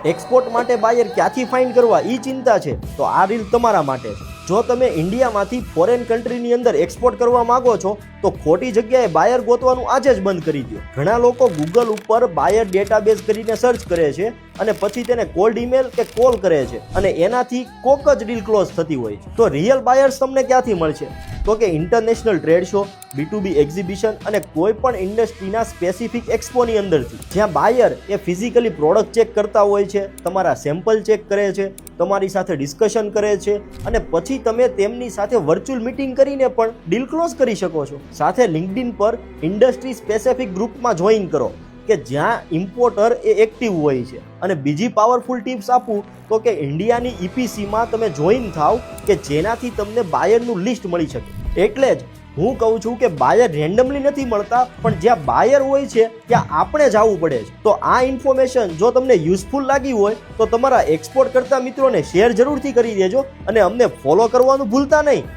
Export માટે બાયર ક્યાંથી find કરવા એ ચિંતા છે તો આ રીલ તમારા માટે છે. જો તમે ઇન્ડિયામાંથી ફોરેન કન્ટ્રીની અંદર એક્સપોર્ટ કરવા માંગો છો તો ખોટી જગ્યાએ બાયર ગોતવાનું આજે જ બંધ કરી દો. ઘણા લોકો ગૂગલ ઉપર બાયર ડેટાબેઝ કરીને સર્ચ કરે છે અને પછી તેને કોલ્ડ ઈમેલ કે કોલ કરે છે અને એનાથી કોક જ ડીલ ક્લોઝ થતી હોય છે. તો રિયલ બાયર્સ તમને ક્યાંથી મળશે? તો કે international trade show, B2B exhibition અને કોઈ પણ ઇન્ડસ્ટ્રીના સ્પેસિફિક એક્સપોની અંદરથી, જ્યાં બાયર એ ફિઝિકલી પ્રોડક્ટ ચેક કરતા હોય છે, તમારા સેમ્પલ ચેક કરે છે, તમારી સાથે ડિસ્કશન કરે છે અને પછી તમે તેમની સાથે વર્ચ્યુઅલ મીટિંગ કરીને પણ ડીલ ક્લોઝ કરી શકો છો. સાથે લિંક્ડઇન પર ઇન્ડસ્ટ્રી સ્પેસિફિક ગ્રુપમાં જોઈન કરો કે જ્યાં ઇમ્પોર્ટર એ એક્ટિવ હોય છે. અને બીજી પાવરફુલ ટિપ્સ આપું તો કે ઇન્ડિયાની EPCમાં તમે જોઈન થાવ કે જેનાથી તમને બાયરનું લિસ્ટ મળી શકે. એટલે જ હું કહું છું કે બાયર રેન્ડમલી નથી મળતા, પણ જ્યાં બાયર હોય છે ત્યાં આપણે જવું પડે છે. તો આ ઇન્ફોર્મેશન જો તમને યુઝફુલ લાગી હોય તો તમારા એક્સપોર્ટ કરતા મિત્રોને શેર જરૂરથી કરી દેજો અને અમને ફોલો કરવાનું ભૂલતા નહીં.